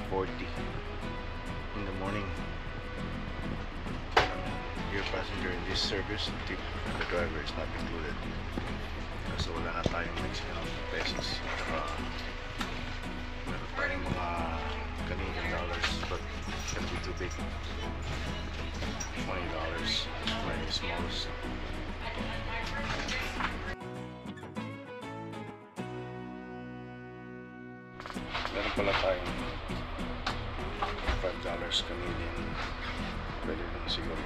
8:40 in the morning. Your passenger in this service, tip the driver is not included. So wala na tayong Mexican pesos. Meron tayong mga Canadian dollars, but it's gonna be too big. $20, very smallest. Meron pala tayong $5 Canadian. Pwede lang siguro.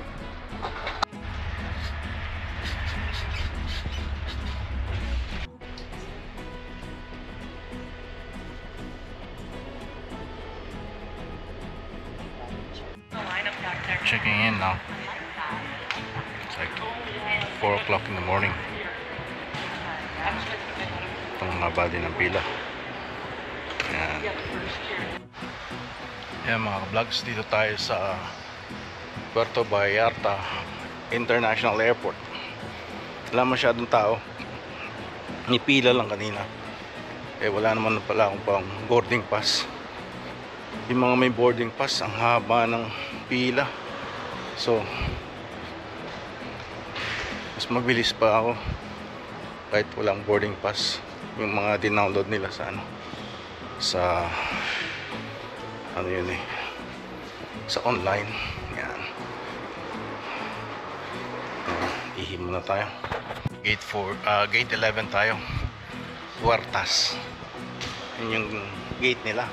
Checking in now. It's like 4 o'clock in the morning. Itong haba din ng pila. Yan. Yan mga vlogs, dito tayo sa Puerto Vallarta International Airport. Wala masyadong tao. Nipila lang kanina. Wala naman pala akong pang boarding pass. Yung mga may boarding pass, ang haba ng pila. So mas mabilis pa ako kahit walang boarding pass. Yung mga dinownload nila sa ano yun sa online. Yan. Ihi muna tayo. Gate 11 tayo. Huertas. Yun yung gate nila.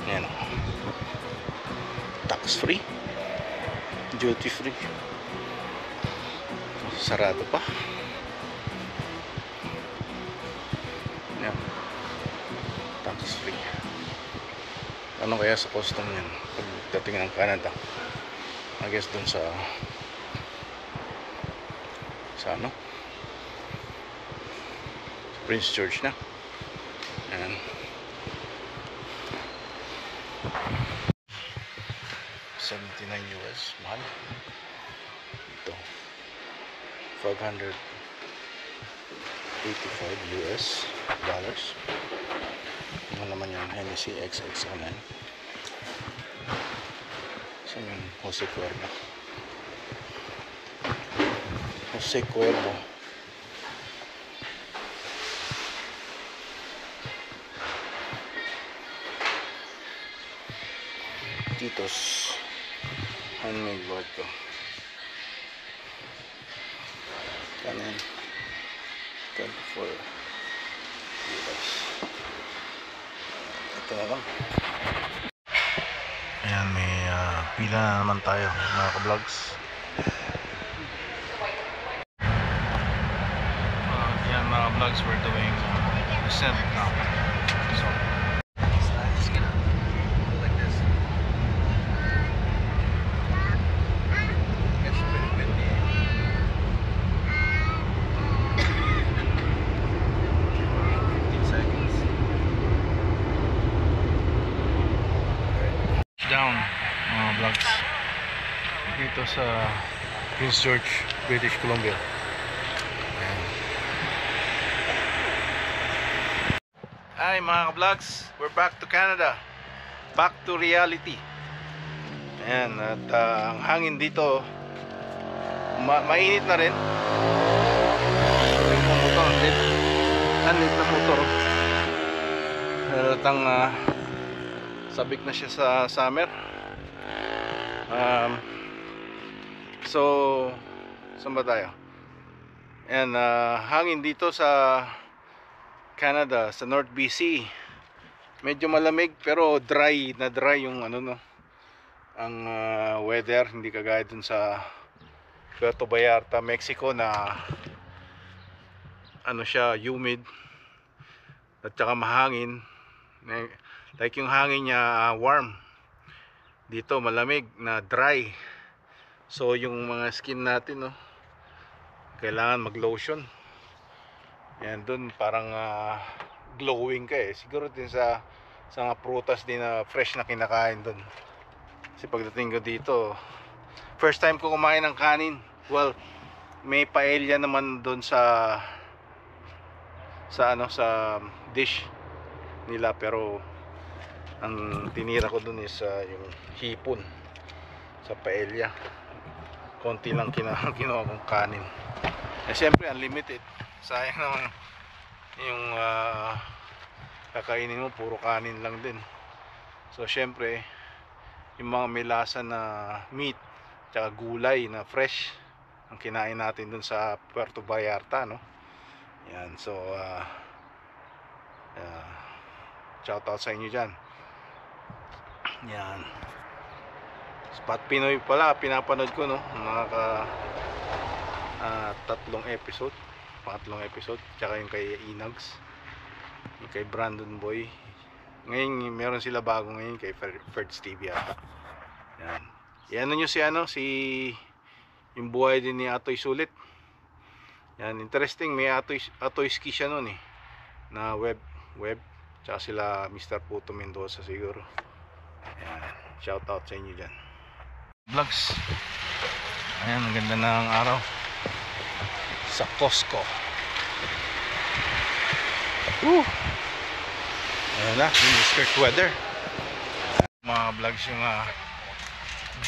Yan. Tax free, duty free. Sarado pa. Yan. Tax free. Ano kaya sa custom yan pagdating ng Canada? I guess dun sa ano? Prince George na. Yan. 79 US, mahal. Ito 585 US dollars. Ano naman yung Hennessy XX09. Saan yung Jose Cuervo? Jose Cuervo. Titos handmade vodka. Kanin 24 US. Ito na lang. Ayan, may pila na naman tayo mga ka-vlogs. Ayan mga vlogs, we're doing descent now. So down mga vlogs dito sa Prince George, British Columbia. Ayan. Hi mga ka-vlogs, we're back to Canada, back to reality. Ayan, at ang hangin dito mainit na rin. Yung motor, anit na motor. Halatang sabik na siya sa summer. So saan ba tayo? Ayan, hangin dito sa Canada, sa North BC. Medyo malamig pero dry yung ang weather, hindi kagaya dun sa Puerto Vallarta, Mexico na siya, humid at saka mahangin. Like yung hangin niya warm, dito malamig na dry. So yung mga skin natin kailangan mag lotion. Yan, dun parang glowing ka siguro din sa mga prutas din na fresh na kinakain dun. Kasi pagdating ko dito, first time ko kumain ng kanin. Well, may paella naman dun sa dish nila, pero Ang tinira ko dun is yung hipon sa paella. Konti lang ginawa kong kanin. Eh siyempre unlimited. Sayang naman yung kakainin mo puro kanin lang din. So siyempre yung mga may lasa na meat tsaka gulay na fresh ang kinain natin dun sa Puerto Vallarta, no? Yan, so shout out sa inyo dyan. Yan, Spot Pinoy pala pinapanood ko, no? Nakaka pangatlong episode, tsaka yung kay Inags, yung kay Brandon Boy. Ngayon meron sila bago ngayon kay Ferds TV yata. Yan, yan nyo si yung buhay din ni Atoy Sulit. Yan, interesting, may Atoy Ski siya nun eh, na web tsaka sila Mr. Puto Mendoza siguro. Yan, shout out sa inyo dyan vlogs. Ayan, ang ganda ng araw sa Costco. Ayan na, yung skirt weather. Mga vlogs yung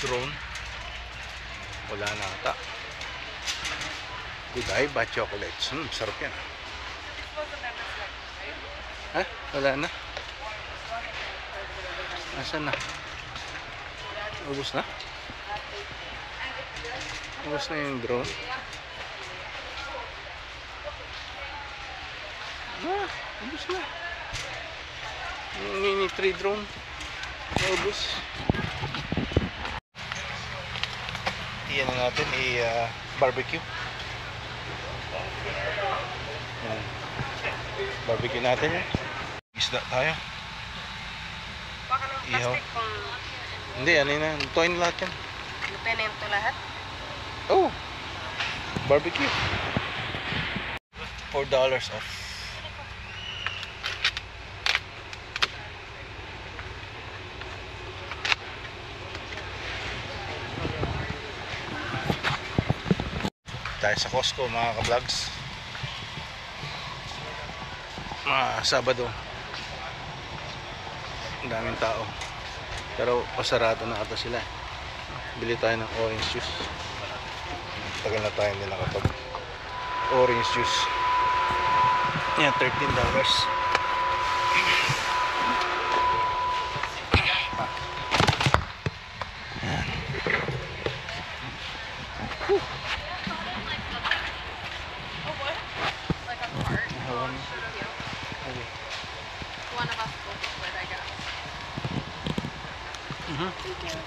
drone. Wala na ata. Goodbye ba chocolates? Sarap yan. Ha? Wala na? Asan na? Ubus na? Ubus na yung drone? Ubus na. Yung mini 3 drone. Ubus. Iyan na natin i-barbecue. Barbecue natin yan. Isda tayo. Baka ng Ihaw. plastic kung Hindi, ano yun na. Lutuin lahat yan. lutuin na yung to lahat. Oh! Barbecue. $4 off. Tayo sa Costco mga ka-vlogs. Sabado. Ang daming tao. Pero pasarado na ata sila. Bili tayo ng orange juice. Tagal na tayo hindi nakapag orange juice. Yan, $13. Like a cart. One of us will split, I guess. Thank you.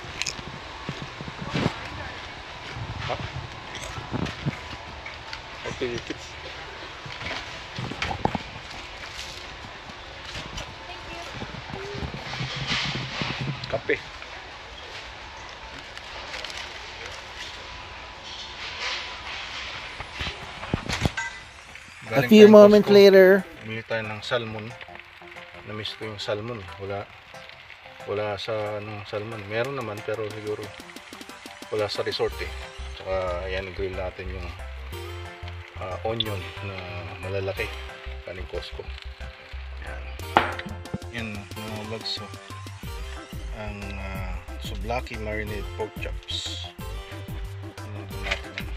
Okay, kids. Kape. A few moments later. Bili tayo ng salmon. Na-miss ko yung salmon. Wala sa salmon. Meron naman pero siguro wala sa resort eh. Tsaka ayan, grill natin yung onion na malalaki. Kaning Costco. Yan. Yan mga vlogs. So, ang souvlaki marinated pork chops. Yan natin yung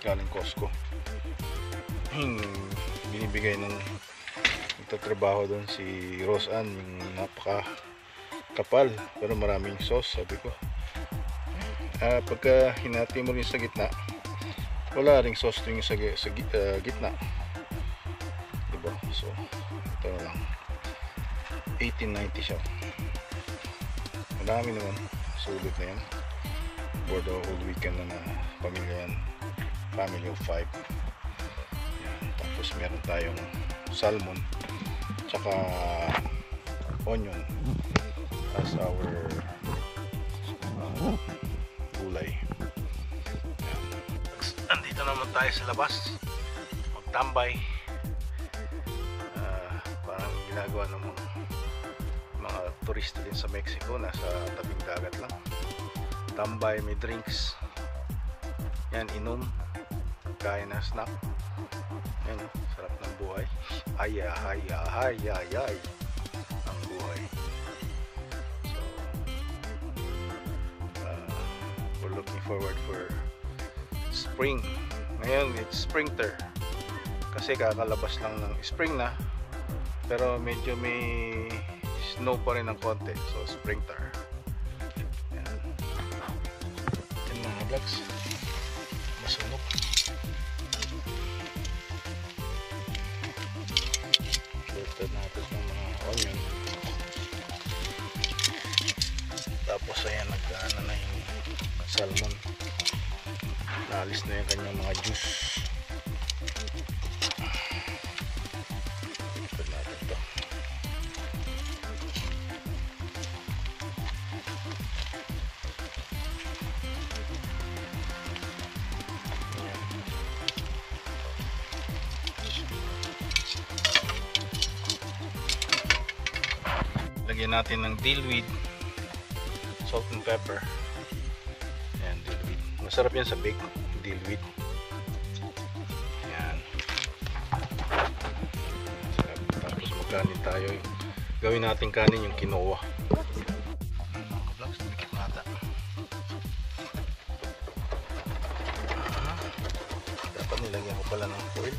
kaning Costco. Binibigay ng nagtatrabaho doon si Rose Ann, yung napaka kapal pero maraming sauce. Sabi ko pagka hinati mo rin sa gitna, wala ring sauce yung sa gitna, diba? So ito na lang, 1890 siya. Marami naman, sulit na yan for the whole weekend na pamilya yan, family of 5. Tapos meron tayong salmon tsaka onion as our gulay. Andito naman tayo sa labas magtambay, parang ginagawa ng mga turista din sa Mexico, nasa tabing dagat lang, tambay, may drinks yan, inom, kain na snack. Yan, sarap ng buhay. Ay, ang buhay. looking forward for spring. Ngayon it's sprinter kasi kakalabas lang ng spring na, pero medyo may snow pa rin ng konti, so sprinter. Yan. Yan mga vlogs, masunog. Filter natin ng mga onion. Tapos ayan, nagkaano na yung salmon, naalis na yung kanyang mga juice. Pwede natin ito. Ayan. Lagyan natin ng dillweed, salt and pepper. Ayan, dillweed. Masarap yan sa bake, dillweed. Ayan. Masarap. Tapos magkanin tayo. Gawin natin kanin yung quinoa. Ayan mga ka-vlogs, dumikit nata. Dapat nilagyan ko pala ng foil.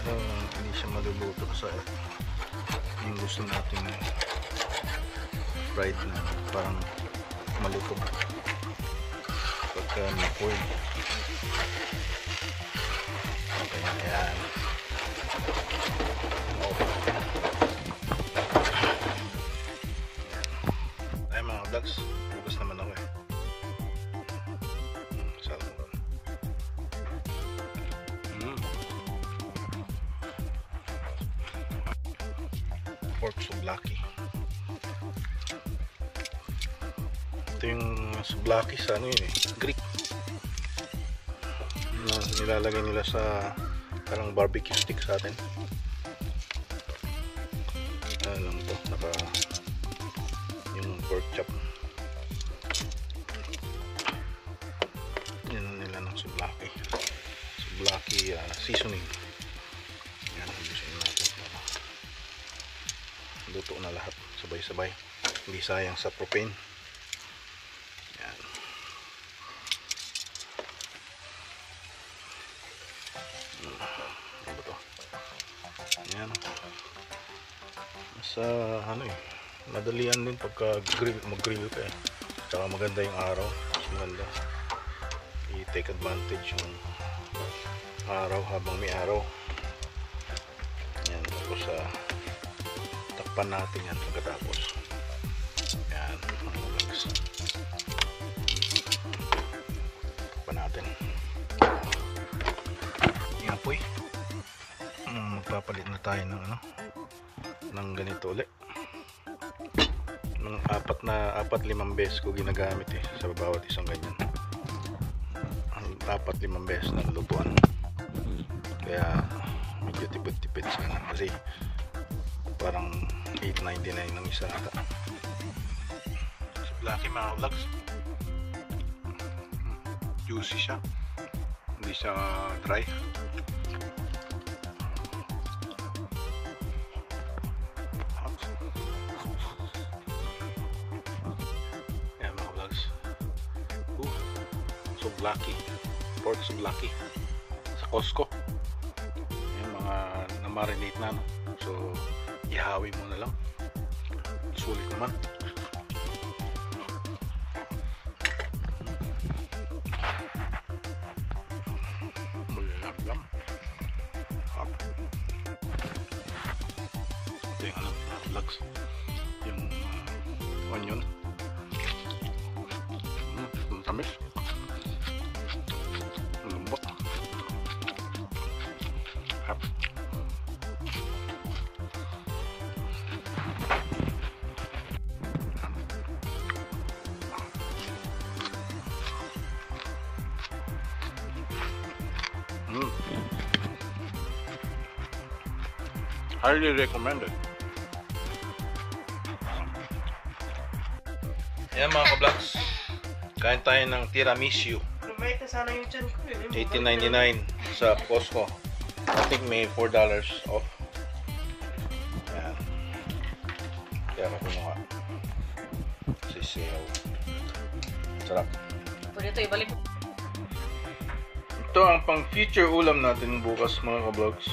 Pero hindi siya maluluto sa yung gusto natin na fried na parang malutong pagka may foil. Okay, ayan. Ay mga vlogs, bukas naman ako eh. Salmon. Pork souvlaki. Ito yung souvlaki sa ano yun eh, Greek. Nilalagay nila sa parang barbecue stick sa atin. Ano lang to, naka yung pork chop. Yan nila ng souvlaki. Souvlaki seasoning. Yan, gusto natin. Luto na lahat, sabay-sabay. Hindi sayang sa propane. Yan. Ano ba to? Yan. Sa ano eh, madalian din pagka mag-grill ka eh. Tsaka maganda yung araw. Mas maganda i-take advantage yung araw habang may araw. Yan. Tapos takpan natin yan pagkatapos. Yan. Takpan natin. Yung apoy. Magpapalit na tayo ng ano, ng ganito ulit. Ng 4-5 beses ko ginagamit eh sa bawat isang ganyan. 4-5 beses na lutuan. Kaya medyo tipid-tipid sana kasi parang $8.99 ng isa ata. Souvlaki mga vlogs, juicy siya, hindi siya dry. Yan mga vlogs, souvlaki, pork souvlaki sa Costco. Yung mga na-marinate na no? So ihawin mo na lang, sulit naman. Malagam. Ito yung ano, vlogs, yung onion. Ang tamis, ang lambot. Highly recommended. Yan mga ka-vlogs, kain tayo ng tiramisu. Lumita sana yung chan ko eh. $18.99 sa Costco. I think may $4 off. Yan. Kaya ako kumuha. Kasi sale. Sarap. Pwede ito ibalik. Ito ang pang future ulam natin bukas mga ka-vlogs.